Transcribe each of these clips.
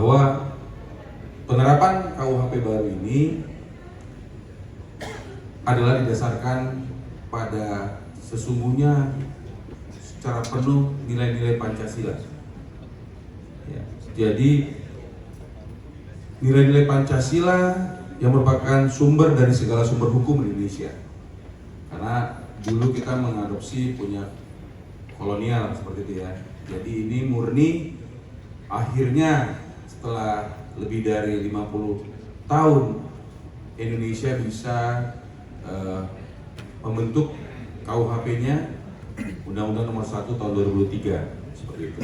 bahwa penerapan KUHP baru ini adalah didasarkan pada sesungguhnya secara penuh nilai-nilai Pancasila. Ya, jadi nilai-nilai Pancasila yang merupakan sumber dari segala sumber hukum di Indonesia. Karena dulu kita mengadopsi punya kolonial seperti itu ya. Jadi ini murni akhirnya setelah lebih dari 50 tahun Indonesia bisa membentuk KUHP-nya Undang-Undang Nomor 1 Tahun 2003 seperti itu.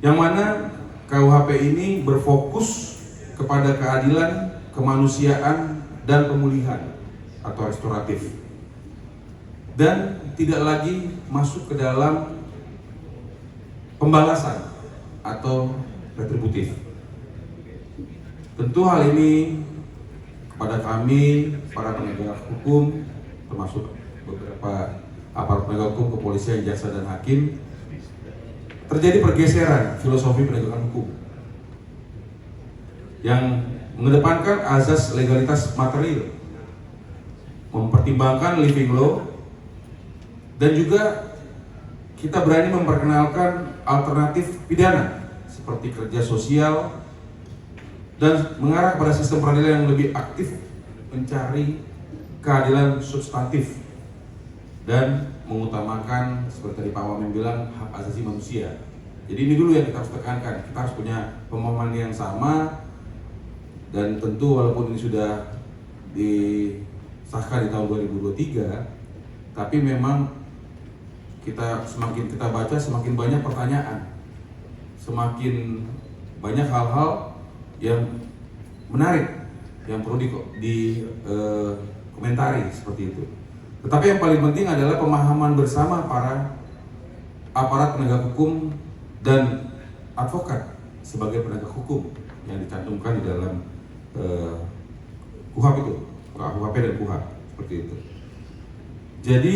Yang mana KUHP ini berfokus kepada keadilan, kemanusiaan, dan pemulihan atau restoratif, dan tidak lagi masuk ke dalam pembalasan atau retributif. Tentu hal ini kepada kami, para penegak hukum, termasuk beberapa aparat penegak hukum, kepolisian, jaksa, dan hakim, terjadi pergeseran filosofi penegakan hukum yang mengedepankan azas legalitas material, mempertimbangkan living law, dan juga kita berani memperkenalkan alternatif pidana seperti kerja sosial dan mengarah pada sistem peradilan yang lebih aktif mencari keadilan substantif dan mengutamakan seperti tadi Pak Wamen bilang hak asasi manusia. Jadi ini dulu yang kita harus tekankan, kita harus punya pemahaman yang sama. Dan tentu walaupun ini sudah disahkan di tahun 2023, tapi memang semakin kita baca semakin banyak pertanyaan, semakin banyak hal-hal yang menarik yang perlu komentari seperti itu. Tetapi yang paling penting adalah pemahaman bersama para aparat penegak hukum dan advokat sebagai penegak hukum yang dicantumkan di dalam KUHP itu, KUHP dan KUHP seperti itu. Jadi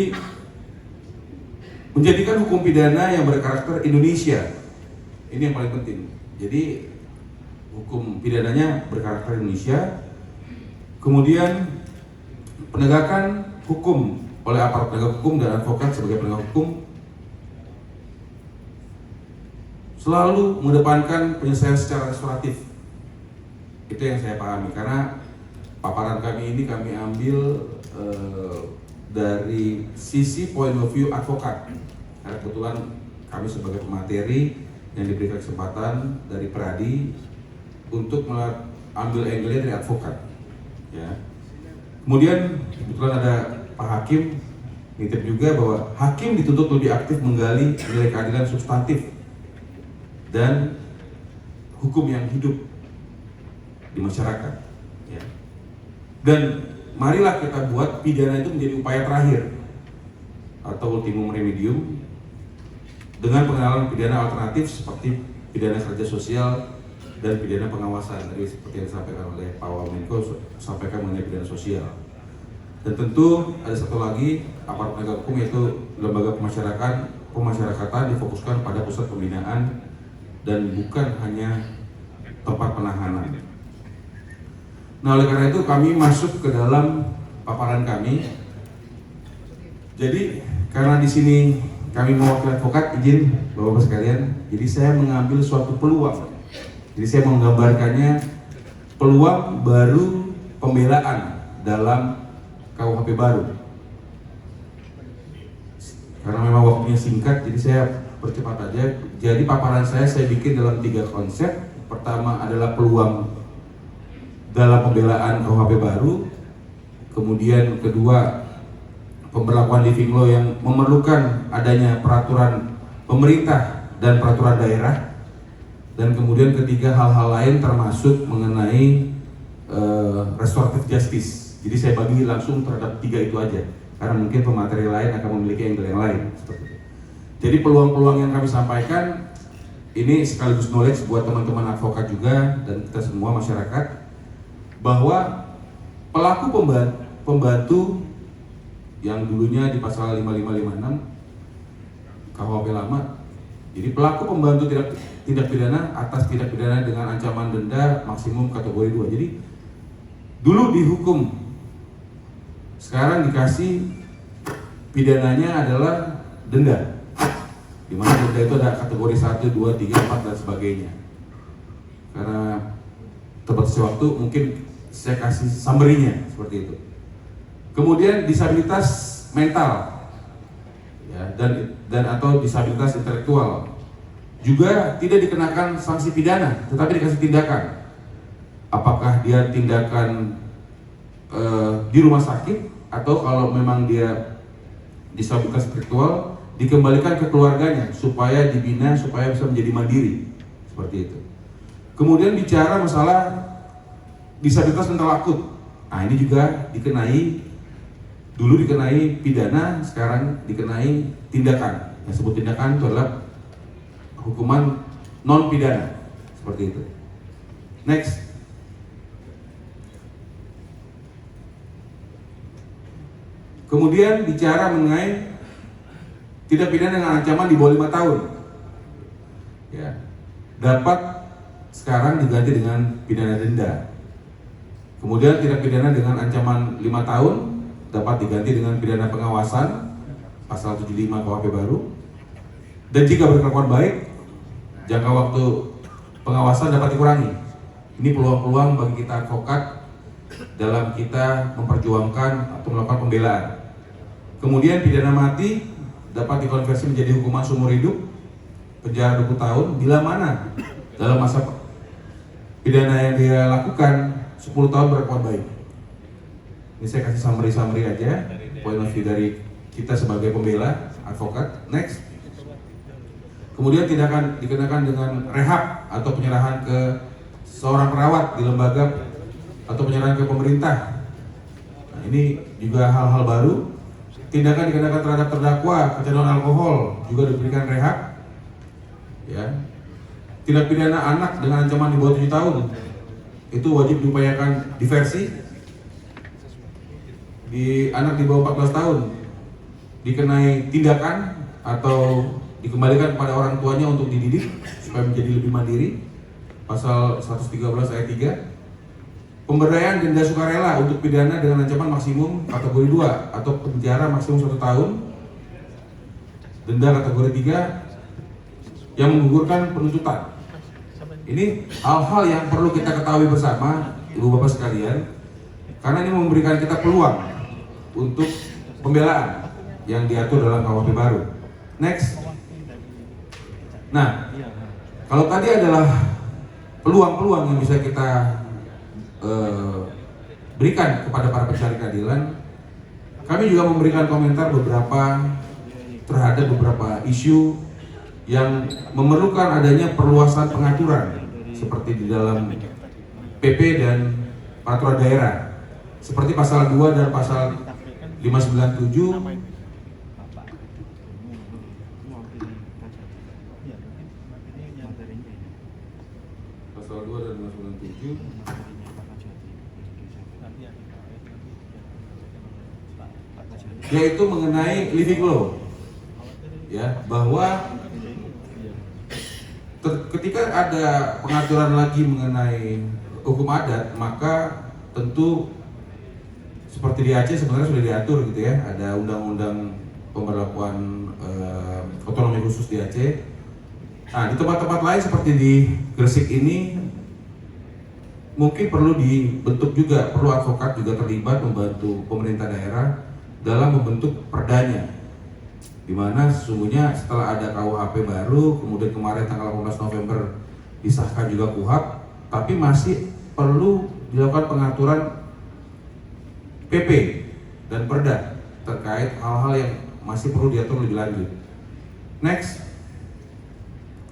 menjadikan hukum pidana yang berkarakter Indonesia ini yang paling penting. Jadi hukum pidananya berkarakter Indonesia, kemudian penegakan hukum oleh aparat penegak hukum dan advokat sebagai penegak hukum selalu mengedepankan penyelesaian secara restoratif. Itu yang saya pahami, karena paparan kami ini kami ambil dari sisi point of view advokat. Karena kebetulan kami sebagai pemateri yang diberikan kesempatan dari Pradi untuk mengambil angle dari advokat. Ya. Kemudian kebetulan ada Pak Hakim nitip juga bahwa hakim dituntut lebih aktif menggali nilai keadilan substantif dan hukum yang hidup di masyarakat. Ya. Dan marilah kita buat pidana itu menjadi upaya terakhir atau ultimum remedium dengan pengenalan pidana alternatif seperti pidana kerja sosial dan pidana pengawasan. Tadi seperti yang disampaikan oleh Pak Wamenko sampaikan mengenai pidana sosial. Dan tentu ada satu lagi aparat penegak hukum, yaitu lembaga pemasyarakatan difokuskan pada pusat pembinaan dan bukan hanya tempat penahanan. Nah, oleh karena itu kami masuk ke dalam paparan kami. Jadi karena di sini kami mewakili advokat, izin Bapak-Bapak sekalian, jadi saya mengambil suatu peluang. Jadi saya menggambarkannya peluang baru pembelaan dalam KUHP baru. Karena memang waktunya singkat, jadi saya percepat aja. Jadi paparan saya bikin dalam 3 konsep. Pertama adalah peluang dalam pembelaan KUHP baru. Kemudian kedua, pemberlakuan living law yang memerlukan adanya peraturan pemerintah dan peraturan daerah. Dan kemudian ketiga, hal-hal lain termasuk mengenai restoratif justice. Jadi saya bagi langsung terhadap 3 itu aja, karena mungkin pemateri lain akan memiliki angle yang lain seperti itu. Jadi peluang-peluang yang kami sampaikan ini sekaligus knowledge buat teman-teman advokat juga dan kita semua masyarakat, bahwa pelaku pembantu yang dulunya di pasal 5556 KUHP lama Jadi pelaku pembantu tindak pidana atas tindak pidana dengan ancaman denda maksimum kategori 2. Jadi dulu dihukum, sekarang dikasih pidananya adalah denda. Di mana denda itu ada kategori 1, 2, 3, 4 dan sebagainya. Karena terbatas waktu mungkin saya kasih summary-nya seperti itu. Kemudian disabilitas mental ya, dan atau disabilitas intelektual juga tidak dikenakan sanksi pidana, tetapi dikasih tindakan. Apakah dia tindakan di rumah sakit, atau kalau memang dia disabilitas intelektual dikembalikan ke keluarganya supaya dibina, supaya bisa menjadi mandiri, seperti itu. Kemudian bicara masalah disabilitas mental akut, nah ini juga dulu dikenai pidana, sekarang dikenai tindakan. Yang sebut tindakan itu adalah hukuman non pidana, seperti itu. Next. Kemudian bicara mengenai tindak pidana dengan ancaman di bawah 5 tahun, ya, dapat sekarang diganti dengan pidana denda. Kemudian tindak pidana dengan ancaman 5 tahun dapat diganti dengan pidana pengawasan, pasal 75 KUHP baru. Dan jika berkelakuan baik, jangka waktu pengawasan dapat dikurangi. Ini peluang-peluang bagi kita advokat dalam kita memperjuangkan atau melakukan pembelaan. Kemudian pidana mati dapat dikonversi menjadi hukuman seumur hidup, penjara 20 tahun, bila mana dalam masa pidana yang dia lakukan 10 tahun berkelakuan baik. Ini saya kasih summary aja, point of view dari kita sebagai pembela, advokat. Next. Kemudian tindakan dikenakan dengan rehab atau penyerahan ke seorang perawat di lembaga atau penyerahan ke pemerintah. Nah, ini juga hal-hal baru. Tindakan dikenakan terhadap terdakwa kecanduan alkohol juga diberikan rehab. Ya. Tindak pidana anak dengan ancaman di bawah 7 tahun itu wajib diupayakan diversi. Di anak di bawah 14 tahun dikenai tindakan atau dikembalikan kepada orang tuanya untuk dididik supaya menjadi lebih mandiri, pasal 113 ayat 3. Pemberdayaan denda sukarela untuk pidana dengan ancaman maksimum kategori 2 atau penjara maksimum 1 tahun, denda kategori 3 yang menggugurkan penuntutan. Ini hal-hal yang perlu kita ketahui bersama, Ibu Bapak sekalian, karena ini memberikan kita peluang untuk pembelaan yang diatur dalam KUHP baru. Next. Nah, kalau tadi adalah peluang-peluang yang bisa kita berikan kepada para pencari keadilan, kami juga memberikan komentar terhadap beberapa isu yang memerlukan adanya perluasan pengaturan seperti di dalam PP dan peraturan daerah, seperti pasal 2 dan pasal 597 pasal 2 dan 597 yaitu mengenai living law, ya, bahwa ketika ada pengaturan lagi mengenai hukum adat, maka tentu seperti di Aceh sebenarnya sudah diatur gitu ya, ada undang-undang pemberlakuan otonomi khusus di Aceh. Nah, di tempat-tempat lain seperti di Gresik ini mungkin perlu dibentuk juga, perlu advokat juga terlibat membantu pemerintah daerah dalam membentuk perdanya, di mana sesungguhnya setelah ada KUHP baru, kemudian kemarin tanggal 18 November disahkan juga KUHP, tapi masih perlu dilakukan pengaturan PP dan Perda terkait hal-hal yang masih perlu diatur lebih lanjut. Next.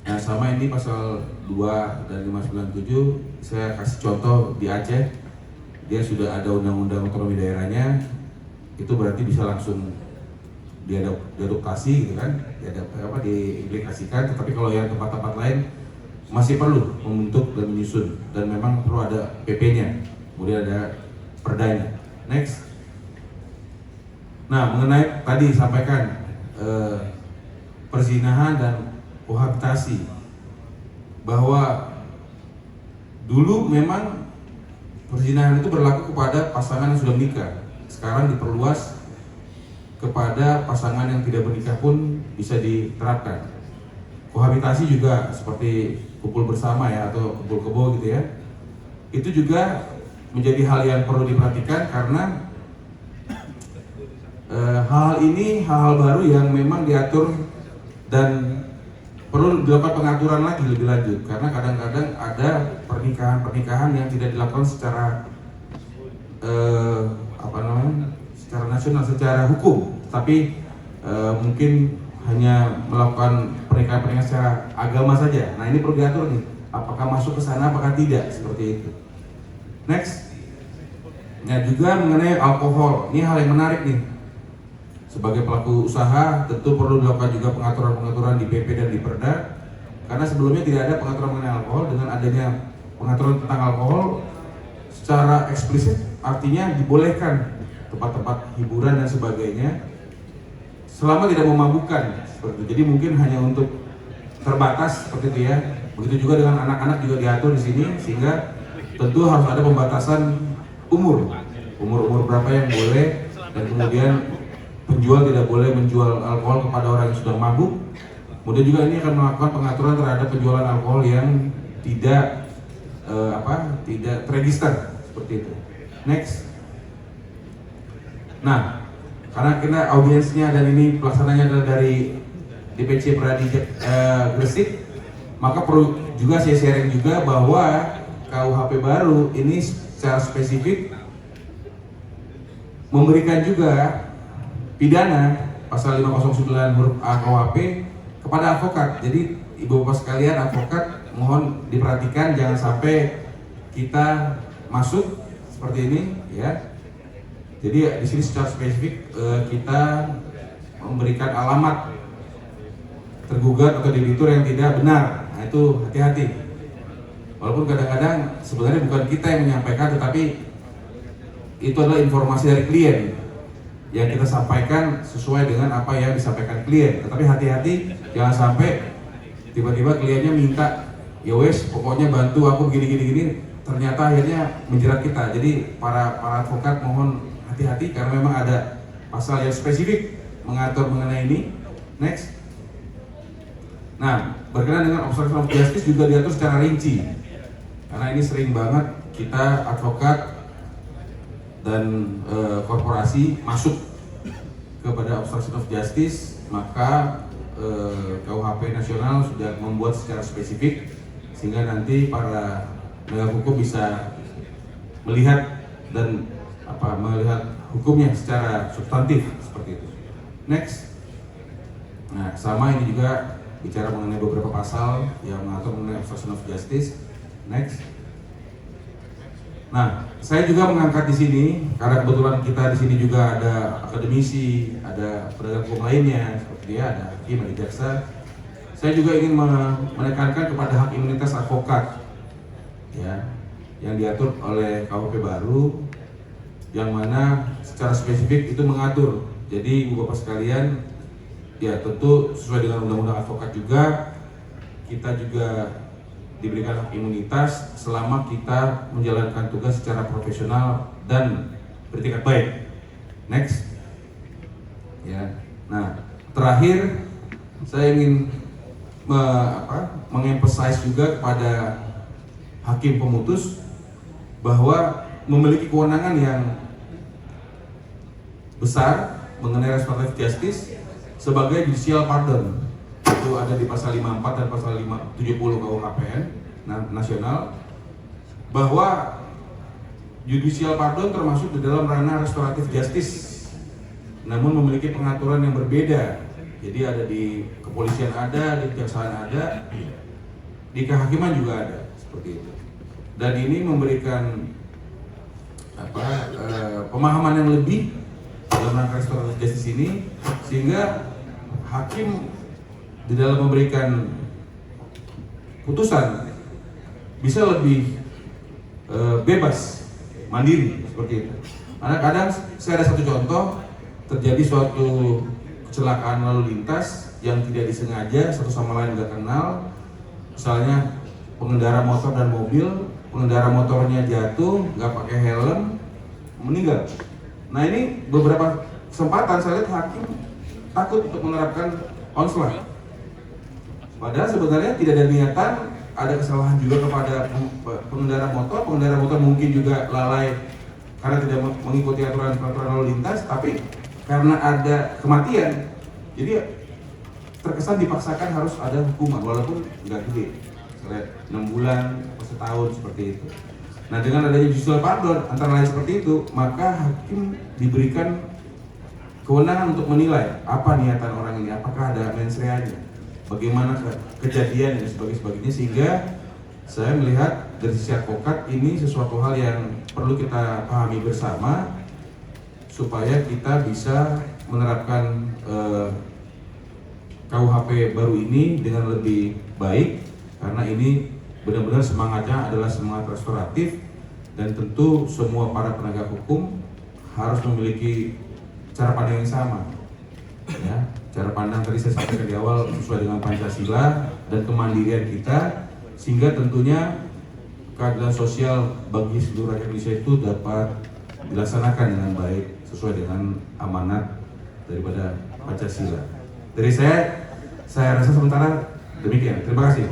Nah, sama ini pasal 2 dan 597, saya kasih contoh di Aceh, dia sudah ada undang-undang otonomi daerahnya, itu berarti bisa langsung diadoptasi gitu kan, diaplikasikan. Tetapi kalau yang tempat-tempat lain masih perlu membentuk dan menyusun, dan memang perlu ada PP-nya, kemudian ada perdanya. Next. Nah, mengenai tadi sampaikan perzinahan dan kohabitasi, bahwa dulu memang perzinahan itu berlaku kepada pasangan yang sudah menikah. Sekarang diperluas kepada pasangan yang tidak menikah pun bisa diterapkan. Kohabitasi juga seperti kumpul bersama ya, atau kumpul kebo gitu ya. Itu juga menjadi hal yang perlu diperhatikan karena hal ini hal-hal baru yang memang diatur dan perlu dilakukan pengaturan lagi lebih lanjut, karena kadang-kadang ada pernikahan yang tidak dilakukan secara secara nasional, secara hukum, tapi mungkin hanya melakukan pernikahan secara agama saja. Nah, ini perlu diatur nih, apakah masuk ke sana, apakah tidak, seperti itu. Next, nah juga mengenai alkohol, ini hal yang menarik nih. Sebagai pelaku usaha tentu perlu dilakukan juga pengaturan-pengaturan di PP dan di Perda, karena sebelumnya tidak ada pengaturan mengenai alkohol. Dengan adanya pengaturan tentang alkohol secara eksplisit, artinya dibolehkan tempat-tempat hiburan dan sebagainya selama tidak memabukkan seperti itu. Jadi mungkin hanya untuk terbatas seperti itu ya. Begitu juga dengan anak-anak juga diatur di sini, sehingga tentu harus ada pembatasan umur berapa yang boleh, dan kemudian penjual tidak boleh menjual alkohol kepada orang yang sudah mabuk. Kemudian juga ini akan melakukan pengaturan terhadap penjualan alkohol yang tidak tidak terregister seperti itu. Next. Nah, karena kita audiensnya dan ini pelaksananya adalah dari DPC Pradi Gresik, maka perlu juga saya sharing juga bahwa KUHP baru ini secara spesifik memberikan juga pidana pasal 509 huruf A KUHP kepada advokat. Jadi ibu bapak sekalian, advokat mohon diperhatikan, jangan sampai kita masuk seperti ini ya. Jadi di sini secara spesifik kita memberikan alamat tergugat atau debitur yang tidak benar. Nah, itu hati-hati. Walaupun kadang-kadang sebenarnya bukan kita yang menyampaikan, tetapi itu adalah informasi dari klien yang kita sampaikan sesuai dengan apa yang disampaikan klien. Tetapi hati-hati, jangan sampai tiba-tiba kliennya minta, ya wes pokoknya bantu aku gini, ternyata akhirnya menjerat kita. Jadi para advokat mohon hati-hati, karena memang ada pasal yang spesifik mengatur mengenai ini. Next. Nah, berkenaan dengan obstruction of justice juga diatur secara rinci, karena ini sering banget kita advokat dan korporasi masuk kepada obstruction of justice, maka KUHP nasional sudah membuat secara spesifik sehingga nanti para penegak hukum bisa melihat dan melihat hukumnya secara substantif seperti itu. Next. Nah, sama ini juga bicara mengenai beberapa pasal yang mengatur mengenai obstruction of justice. Next. Nah, saya juga mengangkat di sini karena kebetulan kita di sini juga ada akademisi, ada penegak hukum lainnya seperti dia, ada hakim, ada jaksa. Saya juga ingin menekankan kepada hak imunitas advokat, ya, yang diatur oleh KUHP baru, yang mana secara spesifik itu mengatur. Jadi ibu bapak sekalian, ya tentu sesuai dengan undang-undang advokat juga, kita juga diberikan hak imunitas selama kita menjalankan tugas secara profesional dan bertingkat baik. Next. Ya. Nah, terakhir saya ingin mengemphasize juga kepada hakim pemutus bahwa memiliki kewenangan yang besar mengenai restoratif justice sebagai judicial pardon. Itu ada di pasal 54 dan pasal 70 KUHPN nasional, bahwa judicial pardon termasuk di dalam ranah restoratif justice, namun memiliki pengaturan yang berbeda. Jadi ada di kepolisian ada, di kejaksaan ada, di kehakiman juga ada, seperti itu. Dan ini memberikan pemahaman yang lebih dalam rangka restoratif justice ini, sehingga hakim di dalam memberikan putusan bisa lebih bebas, mandiri seperti itu. Karena kadang saya ada satu contoh, terjadi suatu kecelakaan lalu lintas yang tidak disengaja, satu sama lain nggak kenal. Misalnya pengendara motor dan mobil, pengendara motornya jatuh, nggak pakai helm, meninggal. Nah ini beberapa kesempatan saya lihat hakim takut untuk menerapkan konseling. Padahal sebenarnya tidak ada niatan, ada kesalahan juga kepada pengendara motor mungkin juga lalai karena tidak mengikuti aturan-aturan lalu lintas, tapi karena ada kematian, jadi terkesan dipaksakan harus ada hukuman walaupun nggak gede, 6 bulan atau setahun seperti itu. Nah dengan adanya judicial pardon antara lain seperti itu, maka hakim diberikan kewenangan untuk menilai apa niatan orang ini, apakah ada mens reanya, bagaimana kejadian dan sebagainya, sehingga saya melihat dari sisi advokat ini sesuatu hal yang perlu kita pahami bersama supaya kita bisa menerapkan KUHP baru ini dengan lebih baik, karena ini benar-benar semangatnya adalah semangat restoratif dan tentu semua para penegak hukum harus memiliki cara pandang yang sama. Ya, cara pandang tadi saya sampaikan di awal sesuai dengan Pancasila dan kemandirian kita, sehingga tentunya keadilan sosial bagi seluruh rakyat Indonesia itu dapat dilaksanakan dengan baik sesuai dengan amanat daripada Pancasila. Dari saya rasa sementara demikian. Terima kasih.